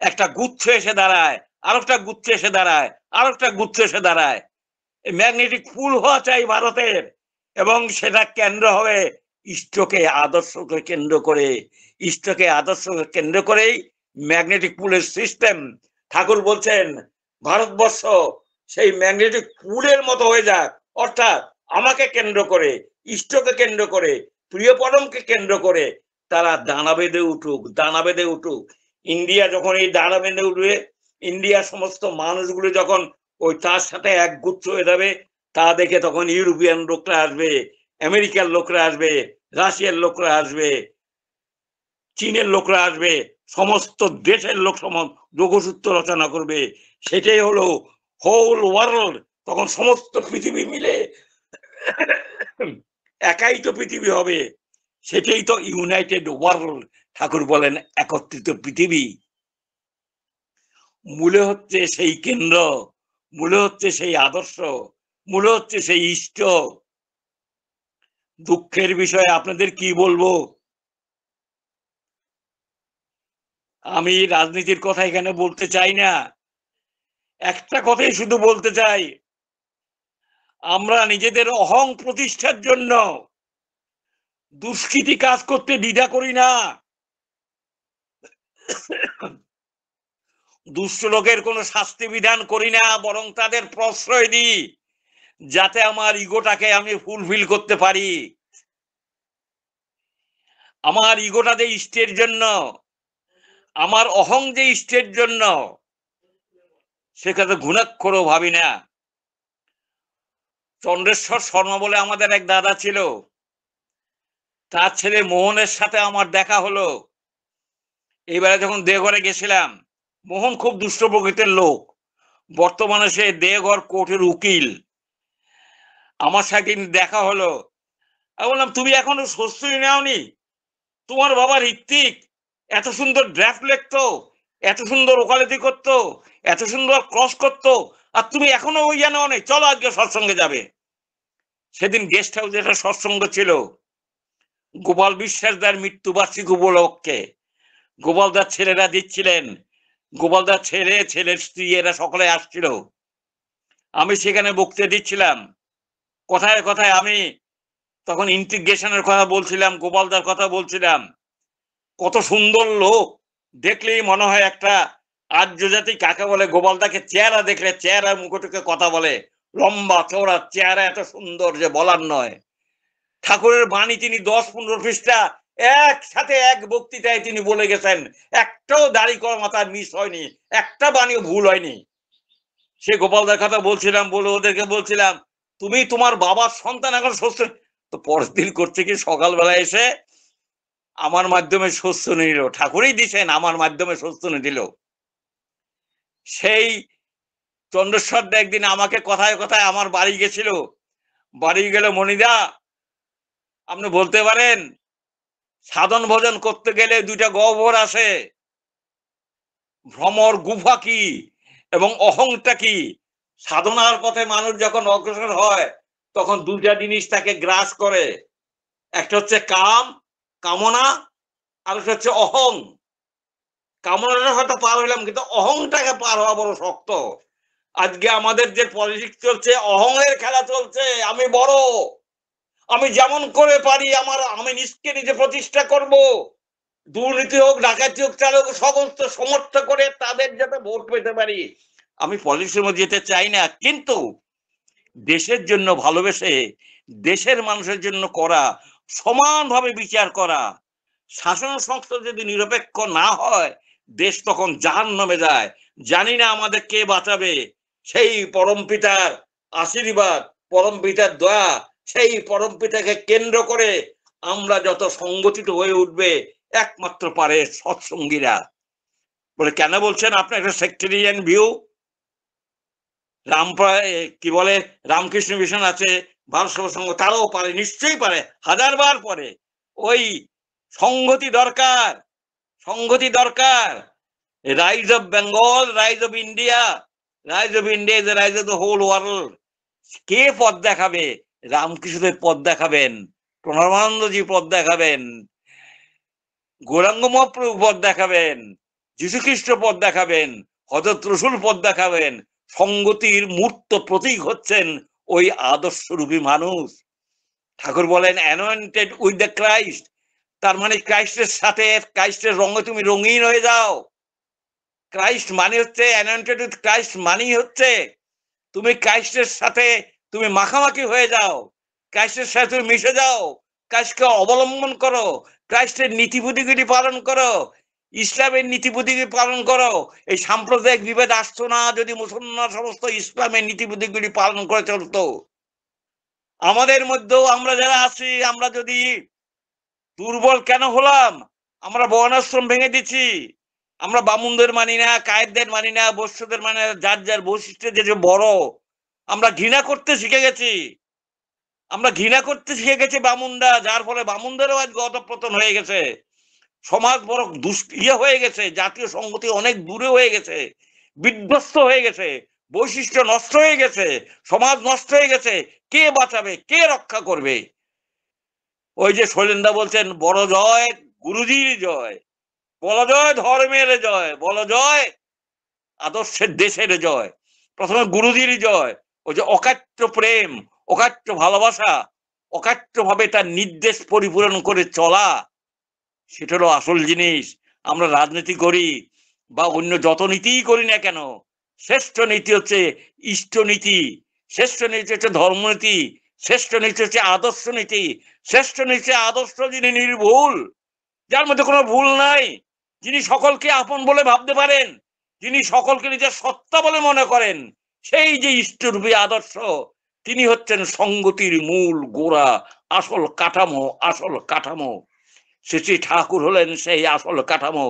একটা গুচ্ছ এসে দাঁড়ায়, আরেকটা গুচ্ছ এসে দাঁড়ায়, আরেকটা গুচ্ছ এসে দাঁড়ায়। এই ম্যাগনেটিক পুল হওয়া চাই ভারতের, এবং সেটা কেন্দ্র হবে ইষ্টকে আদর্শকে কেন্দ্র করে। ইষ্টকে আদর্শকে কেন্দ্র করেই ম্যাগনেটিক পুলের সিস্টেম। ঠাকুর বলছেন ভারতবর্ষ সেই ম্যাগনেটিক পুলের মতো হয়ে যাক, অর্থাৎ আমাকে কেন্দ্র করে, ইষ্টকে কেন্দ্র করে, প্রিয় পরমকে কেন্দ্র করে তারা দানা বেঁধে উঠুক, দানা বেঁধে উঠুক। ইন্ডিয়া যখন এই দানা বেঁধে উঠবে, ইন্ডিয়ার সমস্ত মানুষগুলো যখন ওই তার সাথে একগুচ্ছ হয়ে যাবে, তা দেখে তখন ইউরোপিয়ান লোকরা আসবে, আমেরিকার লোকরা আসবে, রাশিয়ার লোকরা আসবে, চীনের লোকরা আসবে, সমস্ত দেশের লোক যোগসূত্র রচনা করবে। সেটাই হলো হোল ওয়ার্ল্ড। তখন সমস্ত পৃথিবী মিলে একাই তো পৃথিবী হবে। সেটাই তো ইউনাইটেড ওয়ার্ল্ড। ঠাকুর বলেন একত্রিত পৃথিবী। মূলে হচ্ছে সেই কেন্দ্র, মূলে হচ্ছে সেই আদর্শ, মূলে হচ্ছে সেই ইষ্ট। দুঃখের বিষয়ে আপনাদের কি বলবো, আমি রাজনীতির কথা এখানে বলতে চাই না, একটা কথাই শুধু বলতে চাই, আমরা নিজেদের অহং প্রতিষ্ঠার জন্য দুষ্কৃতি কাজ করতে দ্বিধা করি না। দুষ্ট লোকের কোনো শাস্তি বিধান করি না, বরং তাদের প্রশ্রয় দিই যাতে আমার ইগোটাকে আমি ফুলফিল করতে পারি। আমার ইগোটা যে ইষ্টের জন্য, আমার অহং যে ইষ্টের জন্য, সেখানে ঘুণাক্ষরও ভাবি না। চন্দ্রেশ্বর শর্মা বলে আমাদের এক দাদা ছিল, তার ছেলে মোহনের সাথে আমার দেখা হলো। এইবারে যখন দেওঘরে গেছিলাম, মোহন খুব দুষ্ট প্রকৃতির লোক, বর্তমানে সে দেওঘর কোর্টের উকিল। আমার সাথে দেখা হলো, আমি বললাম তুমি এখনো স্বস্তি নাওনি? তোমার বাবা ঋত্বিক এত সুন্দর ড্রাফট লিখতো, এত সুন্দর ওকালতি করতো, এত সুন্দর ক্রস করতো, আর তুমি এখনো ওই জানো নেই, চলো আজকে সৎসঙ্গে যাবে। সেদিন গেস্ট হাউসে একটা সৎসঙ্গ ছিল, গোপাল বিশ্বাসদার মৃত্যুবার্ষিকী উপলক্ষে। গোপালদার ছেলেরা দিচ্ছিলেন, গোপালদার ছেলে, ছেলের স্ত্রী, এরা সকলে আসছিল। আমি সেখানে বক্তৃতা দিচ্ছিলাম, কথায় কথায় আমি তখন ইন্টিগ্রেশনের কথা বলছিলাম, গোপালদার কথা বলছিলাম। কত সুন্দর লোক, দেখলেই মনে হয় একটা আর্য জাতি কাকে বলে। গোপালদাকে চেহারা দেখলে, চেহারা মুখটুকে কথা বলে, লম্বা চওড়া চেহারা, এত সুন্দর যে বলার নয়। ঠাকুরের বাণী তিনি 10-15 পৃষ্ঠা একসাথে এক বক্তৃতায় তিনি বলে গেছেন, একটাও দাড়ি করা মাথার মিস হয়নি, একটা বাণীও ভুল হয়নি। সে গোপালদার কথা বলছিলাম, বলে ওদেরকে বলছিলাম, তুমি তোমার বাবার সন্তান এখন শস্য। তো পরের দিন করছে কি, সকালবেলা এসে আমার মাধ্যমে শস্য নিল, ঠাকুরই দিছেন, আমার মাধ্যমে শস্য দিল। সেই চন্দ্রেশ্বর একদিন আমাকে কথায় কথায় আমার বাড়ি গেছিল, বাড়ি গেলে, মনিদা আপনি বলতে পারেন সাধন ভোজন করতে গেলে দুইটা গহ্বর আসে, ভ্রমর গুফা কি এবং অহংটা কি। সাধনার পথে মানুষ যখন অগ্রসর হয় তখন দুইটা জিনিস তাকে গ্রাস করে, একটা হচ্ছে কাম, কামনা, আর একটা হচ্ছে অহং। কামনাটা হয়তো পার হইলাম, কিন্তু অহংটাকে পার হওয়া বড় শক্ত। আজকে আমাদের যে পলিটিক্স চলছে, অহংয়ের খেলা চলছে। আমি বড়, আমি যেমন করে পারি আমি নিজকে নিজে প্রতিষ্ঠা করব। দুর্নীতি হোক, ডাকাতি হোক, চালক সমস্ত সমর্থ করে তাদের যাতে ভোট পেতে পারি। আমি পলিটিক্সের মধ্যে যেতে চাই না, কিন্তু দেশের জন্য ভালোবেসে, দেশের মানুষের জন্য করা, সমানভাবে বিচার করা। শাসন সংস্থা যদি নিরপেক্ষ না হয়, দেশ তখন জাহান্নামে যায়। জানি না আমাদের কে বাঁচাবে। সেই পরম পিতার আশীর্বাদ, পরম পিতার দয়া, সেই পরম পিতাকে কেন্দ্র করে আমরা যত সংগঠিত হয়ে উঠবে, একমাত্র পারে সৎসঙ্গীরা। বলে কেন বলছেন আপনার একটা সেক্টেরিয়ান ভিউ? কি বলে, রামকৃষ্ণ মিশন আছে, ভারত সেবা সংঘ, তারাও পারে, নিশ্চয়ই পারে, 1000বার পারে। ওই সংগতি দরকার, সংগতি দরকার। Rise of Bengal, rise of India, rise of India is rise of the whole world. কে পথ দেখাবে? রামকৃষ্ণদেব পথ দেখাবেন, প্রণবানন্দজি পথ দেখাবেন, গৌরাঙ্গ মহাপ্রভু পথ দেখাবেন, যীশু খ্রিস্ট পথ দেখাবেন, হযরত রসুল পথ দেখাবেন। সংগতির মূর্ত প্রতীক হচ্ছেন ওই আদর্শরূপী মানুষ। ঠাকুর বলেন অ্যানয়েন্টেড উইথ দ্য ক্রাইস্ট, তার মানে ক্রাইস্টের সাথে, ক্রাইস্টের রঙে তুমি রঙিন হয়ে যাও। ক্রাইস্ট মানে হচ্ছে, অ্যানয়েন্টেড উইথ ক্রাইস্ট মানেই হচ্ছে তুমি ক্রাইস্টের সাথে তুমি মাখামাখি হয়ে যাও, ক্রাইস্টের সাথে তুমি মিশে যাও, ক্রাইস্টকে অবলম্বন করো, ক্রাইস্টের নীতিবুদ্ধিগুলি পালন করো, ইসলামের নীতিবুদ্ধিগুলি পালন করো। এই সাম্প্রদায়িক বিভেদ আসতো না যদি মুসলমান সমস্ত ইসলামের নীতিবুদ্ধিগুলি পালন করে চলতো। আমাদের মধ্যেও আমরা যারা আছি, আমরা যদি দুর্বল কেন হলাম? আমরা বর্ণাশ্রম ভেঙে দিচ্ছি, আমরা বামুনদের মানি না, কায়েতদের মানি না, বৈশ্যদের মানি না, যার যার বৈশিষ্ট্য যে বড় আমরা ঘৃণা করতে শিখে গেছি। আমরা ঘৃণা করতে শিখে গেছি বামুনরা, যার ফলে বামুনদেরও আজ অধঃপতন হয়ে গেছে। সমাজ বড় হয়ে গেছে, জাতীয় সংহতি অনেক দূরে হয়ে গেছে, বিধ্বস্ত হয়ে গেছে, বৈশিষ্ট্য নষ্ট হয়ে গেছে, সমাজ নষ্ট হয়ে গেছে। কে বাঁচাবে, কে রক্ষা করবে? ওই যে শৈলেন্দা বলছেন বড় জয় গুরুজির জয়, বল জয় ধর্মের জয়, বল জয় আদর্শের দেশের জয়। প্রথমে গুরুজির জয়, ওই যে অকাট্য প্রেম, অকাট্য ভালোবাসা, অকাট্য ভাবে তার নির্দেশ পরিপূরণ করে চলা, সেটারও আসল জিনিস। আমরা রাজনীতি করি বা অন্য যত নীতিই করি না কেন, শ্রেষ্ঠ নীতি হচ্ছে ইষ্ট নীতি, শ্রেষ্ঠ নীতি হচ্ছে ধর্মনীতি, শ্রেষ্ঠ নীতি হচ্ছে আদর্শ নীতি। শ্রেষ্ঠ নীতি আদর্শ যিনি নির্ভুল, যার মধ্যে কোনো ভুল নাই, যিনি সকলকে আপন বলে ভাবতে পারেন, যিনি সকলকে নিজের সত্তা বলে মনে করেন, সেই যে ইষ্টরূপী আদর্শ, তিনি হচ্ছেন সংগতির মূল গোড়া, আসল কাঠামো, আসল কাঠামো। শ্রী ঠাকুর হলেন সেই আসল কাঠামো।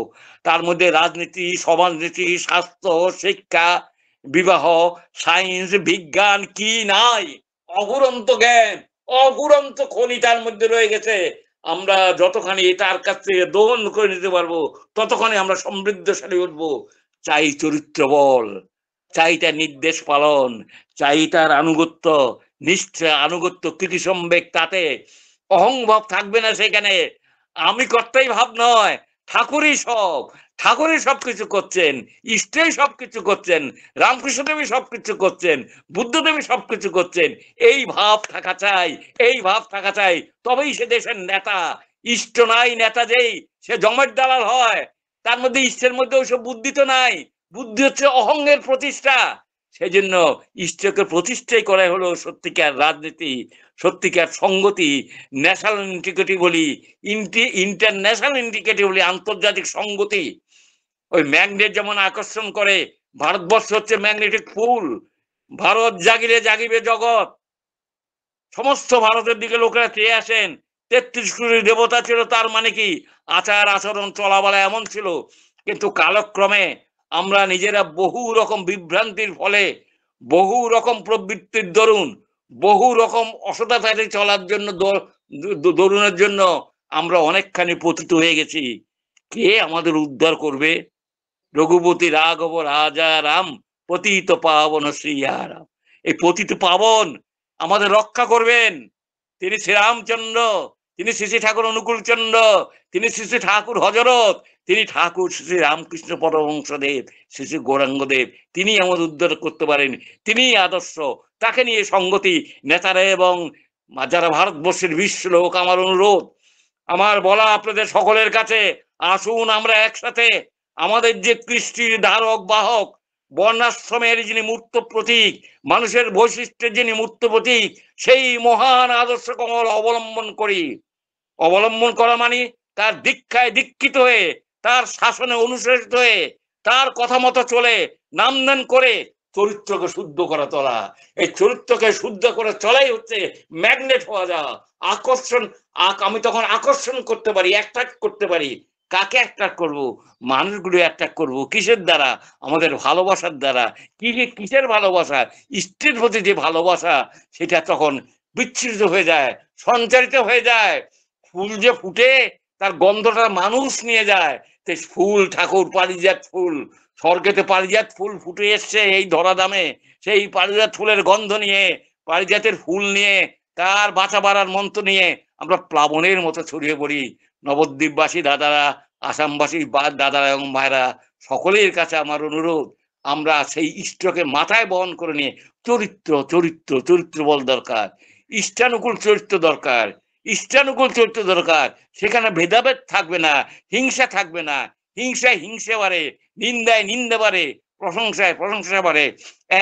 তার মধ্যে রাজনীতি, সমাজনীতি, স্বাস্থ্য, শিক্ষা, বিবাহ, সায়েন্স, বিজ্ঞান কি নাই? অগুরন্ত জ্ঞান, অগুরন্ত খনি তার মধ্যে রয়ে গেছে। আমরা যতখানি তার কাছ থেকে দোহন করে নিতে পারবো, ততখানি আমরা সমৃদ্ধশালী উঠবো। চাই চরিত্র বল, চাই তার নির্দেশ পালন, চাই তার আনুগত্য, নিষ্ঠা, আনুগত্য, কৃতি সম্বেক। তাতে অহংভাব থাকবে না সেখানে। আমি কর্তাই ভাব নয়, ঠাকুরই সব, ঠাকুরই সবকিছু করছেন, ইষ্টই সবকিছু করছেন, রামকৃষ্ণদেবী সবকিছু করছেন, বুদ্ধদেবী সবকিছু করছেন। এই ভাব থাকা চাই, এই ভাব থাকা চাই, তবেই সে দেশের নেতা। ইষ্ট নাই নেতা যেই, সে জমের দালাল হয়। তার মধ্যে ইষ্টের মধ্যে ওইসব বুদ্ধি তো নাই, বুদ্ধি হচ্ছে অহংের প্রতিষ্ঠা। সেজন্য ইষ্টকে প্রতিষ্ঠাই করা হলো সত্যিকার রাজনীতি, সত্যিকার সংগতি, ন্যাশনাল ইন্টিগ্রিটি বলি, ইন্টারন্যাশনাল ইন্টিগ্রিটি বলি, আন্তর্জাতিক সংগতি। ওই ম্যাগনেট যেমন আকর্ষণ করে, ভারতবর্ষ হচ্ছে ম্যাগনেটিক পুল। ভারত জাগিলে জাগিবে জগৎ। সমস্ত ভারতের দিকে লোকেরা চেয়ে আসেন। ৩৩ কোটি দেবতা ছিল, তার মানে কি আচার আচরণ চলাবলা এমন ছিল। কিন্তু কালক্রমে আমরা নিজেরা বহু রকম বিভ্রান্তির ফলে, বহু রকম প্রবৃত্তির দরুন, বহু রকম অসদাচারে চলার জন্য, দরুনের জন্য আমরা অনেকখানি পতিত হয়ে গেছি। কে আমাদের উদ্ধার করবে? রঘুপতি রাঘব রাজা রাম, পতিত পাবন শ্রীরাম। এই পতিত পাবন আমাদের রক্ষা করবেন। তিনি শ্রীরামচন্দ্র, তিনি শ্রী ঠাকুর অনুকূলচন্দ্র, তিনি শ্রী ঠাকুর হজরত, তিনি ঠাকুর শ্রী রামকৃষ্ণ পরমহংসদেব, শ্রী গৌরাঙ্গদেব। তিনি আমাদের উদ্ধার করতে পারেন, তিনি আদর্শ। তাকে নিয়ে সংগতি নেতারা এবং যারা ভারতবর্ষের বিশ্ব লোক, আমার অনুরোধ, আমার বলা আপনাদের সকলের কাছে, আসুন আমরা একসাথে আমাদের যে কৃষ্টির ধারক বাহক, বর্ণাশ্রমের যিনি মূর্ত প্রতীক, মানুষের বৈশিষ্ট্যের যিনি মূর্ত প্রতীক, সেই মহান আদর্শ কমল অবলম্বন করি। অবলম্বন করা মানে তার দীক্ষায় দীক্ষিত হয়ে, তার শাসনে অনুশাসিত হয়ে, তার কথা মতো চলে, নামদান করে চরিত্রকে শুদ্ধ করা তোলা। এই চরিত্রকে শুদ্ধ করে চলাই হচ্ছে ম্যাগনেট হওয়া যাওয়া, আকর্ষণ। আমি তখন আকর্ষণ করতে পারি, অ্যাট্রাক্ট করতে পারি। কাকে অ্যাট্রাক্ট করব? মানুষগুলো অ্যাট্রাক্ট করব কিসের দ্বারা? আমাদের ভালোবাসার দ্বারা। কিসের ভালোবাসা? ইষ্টের প্রতি যে ভালোবাসা, সেটা তখন বিচ্ছিন্ন হয়ে যায়, সঞ্চারিত হয়ে যায়। ফুল যে ফুটে, তার গন্ধটা মানুষ নিয়ে যায়। ফুল ঠাকুর পারিজাত ফুল, স্বর্গেতে পারিজাত ফুল ফুটে এসছে এই ধরা দামে। সেই পারিজাত ফুলের গন্ধ নিয়ে, পারিজাতের ফুল নিয়ে, তার বাঁচা বাড়ার মন্ত্র নিয়ে আমরা প্লাবনের মতো ছড়িয়ে পড়ি। নবদ্বীপবাসী দাদারা, আসামবাসী দাদারা এবং ভাইরা, সকলের কাছে আমার অনুরোধ, আমরা সেই ইষ্টকে মাথায় বহন করে নিয়ে চরিত্র চরিত্র চরিত্র বল দরকার, ইষ্টানুকূল চরিত্র দরকার, ইষ্টানুকূল চরিত্র দরকার। সেখানে ভেদাভেদ থাকবে না, হিংসা থাকবে না। হিংসায় হিংসা বাড়ে, নিন্দায় নিন্দা বাড়ে, প্রশংসায় প্রশংসা বাড়ে।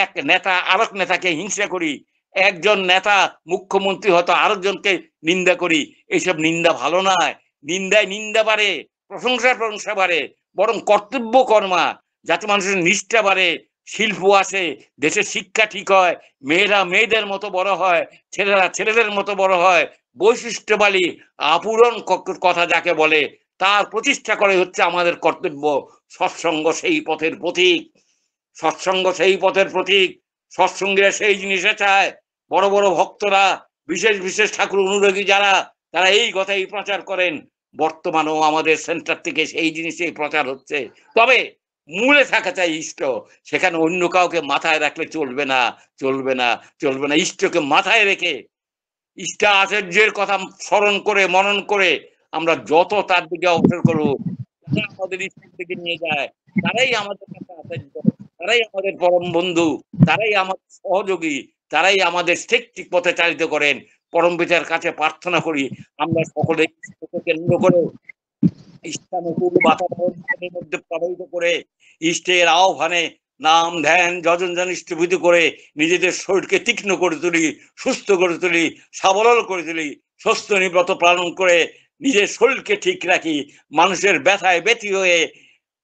এক নেতা আরেক নেতাকে হিংসা করি, একজন নেতা মুখ্যমন্ত্রী হয়তো আরেকজনকে নিন্দা করি, এইসব নিন্দা ভালো নয়। নিন্দায় নিন্দা বাড়ে, প্রশংসায় প্রশংসা বাড়ে। বরং কর্তব্য কর্মা, যাতে মানুষের নিষ্ঠা বাড়ে, শিল্প আসে, দেশের শিক্ষা ঠিক হয়, মেয়েরা মেয়েদের মতো বড় হয়, ছেলেরা ছেলেদের মতো বড় হয়। বৈশিষ্ট্যবালী আপূরণ কথা যাকে বলে, তার প্রতিষ্ঠা করে হচ্ছে আমাদের কর্তব্য। সৎসঙ্গ সেই পথের প্রতীক, সৎসঙ্গ সেই পথের প্রতীক। সৎসঙ্গীরা সেই জিনিসে চায়। বড় বড় ভক্তরা বিশেষ বিশেষ ঠাকুর অনুরাগী যারা, তারা এই কথাই প্রচার করেন। বর্তমানেও আমাদের সেন্টার থেকে সেই জিনিসই প্রচার হচ্ছে। তবে মূলে থাকা চাই ইষ্ট, সেখানে অন্য কাউকে মাথায় রাখলে চলবে না, চলবে না, চলবে না। ইষ্টকে মাথায় রেখে ইষ্টা আচার্যের কথা স্মরণ করে মনন করে আমরা যত তার দিকে অগ্রসর করবো, তারা আমাদের ইষ্টের দিকে নিয়ে যায়, তারাই আমাদের কাছে আচার্য, তারাই আমাদের পরম বন্ধু, তারাই আমাদের সহযোগী, তারাই আমাদের ঠিক পথে চালিত করেন। পরম পিতার কাছে প্রার্থনা করি আমরা সকলে ইষ্টকে কেন্দ্র করে ইষ্টানুকূল বাতাবরণের মধ্যে প্রবাহিত করে ইষ্টের আহ্বানে নাম ধ্যান যজন ইষ্টভূতি করে নিজেদের শরীরকে তীক্ষ্ণ করে তুলি, সুস্থ করে তুলি, সাবল করে তুলি, স্বস্ত নিব্রত পালন করে নিজের শরীরকে ঠিক রাখি। মানুষের ব্যথায় ব্যথী হয়ে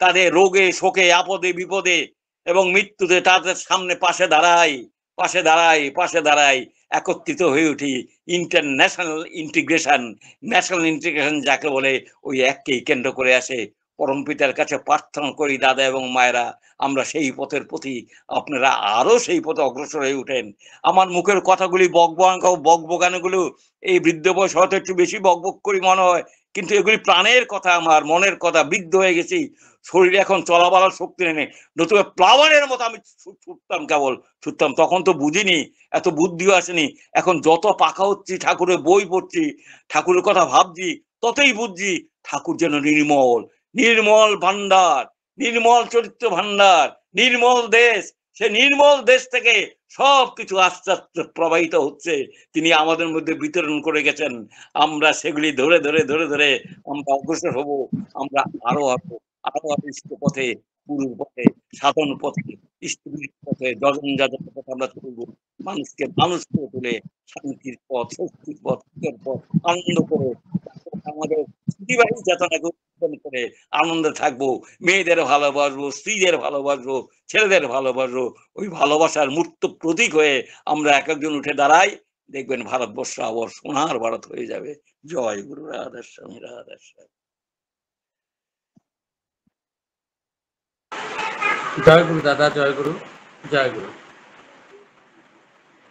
তাদের রোগে শোকে আপদে বিপদে এবং মৃত্যুতে তাদের সামনে পাশে দাঁড়াই, পাশে দাঁড়াই, পাশে দাঁড়াই, একত্রিত হয়ে উঠি। ইন্টারন্যাশনাল ইন্টিগ্রেশন, ন্যাশনাল ইন্টিগ্রেশন যাকে বলে, ওই এককেই কেন্দ্র করে আসে। পরম পিতার কাছে প্রার্থনা করি দাদা এবং মায়েরা, আমরা সেই পথের প্রতি, আপনারা আরো সেই পথে অগ্রসর হয়ে উঠেন। আমার মুখের কথাগুলি বকবকানোগুলো এই বৃদ্ধ বয়স হয়তো একটু বেশি বকবক করি মনে হয়, কিন্তু এগুলি প্রাণের কথা, আমার মনের কথা। বৃদ্ধ হয়ে গেছি, শরীরে এখন চলাবলার শক্তি নেই, নতুবা প্লাবনের মতো আমি ছুটতাম, কেবল ছুটতাম। তখন তো বুঝিনি, এত বুদ্ধিও আসেনি। এখন যত পাকা হচ্ছি, ঠাকুরের বই পড়ছি, ঠাকুরের কথা ভাবছি, ততই বুঝছি ঠাকুর যেন নির্মল, নির্মল ভান্ডার, নির্মল চরিত্র ভান্ডার, নির্মল দেশ। সে নির্মল দেশ থেকে সবকিছু আস্তে আস্তে প্রবাহিত হচ্ছে, তিনি আমাদের মধ্যে বিতরণ করে গেছেন। আমরা সেগুলি ধরে ধরে ধরে ধরে আমরা অগ্রসর হব। আমরা আরো আরো আরো আরো ইষ্ট পথে, গুরুর পথে, সাধন পথে, ইষ্টবির পথে, যজন যাজন পথে আমরা চলবো। মানুষকে মানুষ করে তুলে শান্তির পথ, শক্তির পথ, সুখের পথ, আনন্দ করে আমাদের প্রতিবাহী চেতনাকে উৎপাদন করে আনন্দে থাকবো। মেয়েদের ভালোবাসবো, স্ত্রীদের ভালোবাসবো, ছেলেদের ভালোবাসবো। ওই ভালোবাসার মূর্ত প্রতীক হয়ে আমরা এক একজন উঠে দাঁড়াই, দেখবেন ভারতবর্ষ আবার সোনার ভারত হয়ে যাবে। জয় গুরু, রাধা স্বামী, রাধা স্বামী। জয় গুরু দাদা, জয় গুরু, জয় গুরু।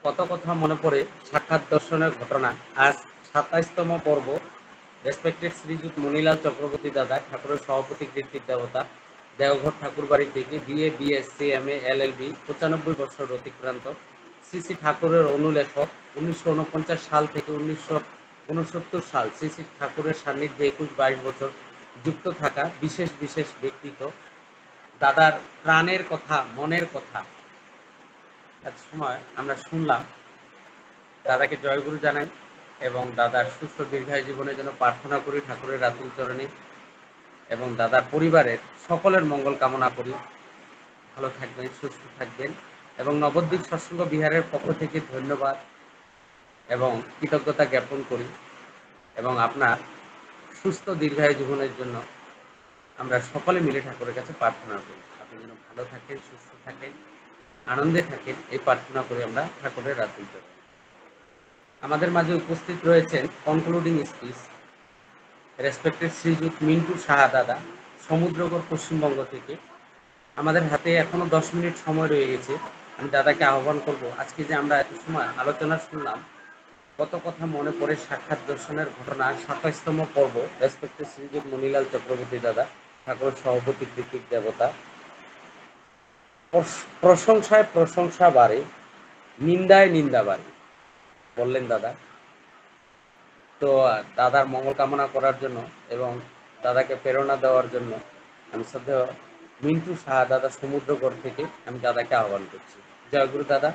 কত কথা মনে পড়ে সাক্ষাৎ দর্শনের ঘটনা। আজ 27তম পর্ব। রেসপেক্টেড শ্রীযুত মণিলাল চক্রবর্তী দাদা, ঠাকুরের সভাপতি কৃত্তিক দেবতা, দেওঘর ঠাকুরবাড়ি থেকে BA BSc MA LLB, 95 বছর অতিক্রান্ত। শ্রী শ্রী ঠাকুরের অনুলেখক, 1949 সাল থেকে 1969 সাল শ্রী শ্রী ঠাকুরের সান্নিধ্যে 21-22 বছর যুক্ত থাকা বিশেষ বিশেষ ব্যক্তিত্ব। দাদার প্রাণের কথা, মনের কথা এত সময় আমরা শুনলাম। দাদাকে জয়গুরু জানাই এবং দাদার সুস্থ দীর্ঘায়ু জীবনের জন্য প্রার্থনা করি ঠাকুরের রাতুল চরণে, এবং দাদার পরিবারের সকলের মঙ্গল কামনা করি। ভালো থাকবেন, সুস্থ থাকবেন, এবং নবদ্বীপ সৎসঙ্গ বিহারের পক্ষ থেকে ধন্যবাদ এবং কৃতজ্ঞতা জ্ঞাপন করি। এবং আপনার সুস্থ দীর্ঘায়ু জীবনের জন্য আমরা সকলে মিলে ঠাকুরের কাছে প্রার্থনা করি। আপনি যেন ভালো থাকেন, সুস্থ থাকেন, আনন্দে থাকেন, এই প্রার্থনা করে আমরা ঠাকুরের রাতুল চরণে। আমাদের মাঝে উপস্থিত রয়েছেন concluding speech respected Shrijut Mintu Saha দাদা, সমুদ্রগড়, পশ্চিমবঙ্গ থেকে। আমাদের হাতে এখনো 10 মিনিট সময় রয়ে গেছে। আমি দাদাকে আহ্বান করব, আজকে যে আমরা এত সময় আলোচনা শুনলাম, কত কথা মনে পড়ে সাক্ষাৎ দর্শনের ঘটনা, 27তম পর্ব। রেসপেক্টেড শ্রীযুত মণিলাল চক্রবর্তী দাদা, ঠাকুরের সভাপতি কৃত্তিক দেবতা। প্রশংসায় প্রশংসা বাড়ে, নিন্দায় নিন্দা বাড়ে, বললেন দাদা। তো দাদার মঙ্গল কামনা করার জন্য এবং দাদাকে প্রেরণা দেওয়ার জন্য আমি শ্রদ্ধেয় মিন্টু সাহা দাদা, সমুদ্রগড় থেকে আমি দাদাকে আহ্বান করছি। জয় গুরু দাদা।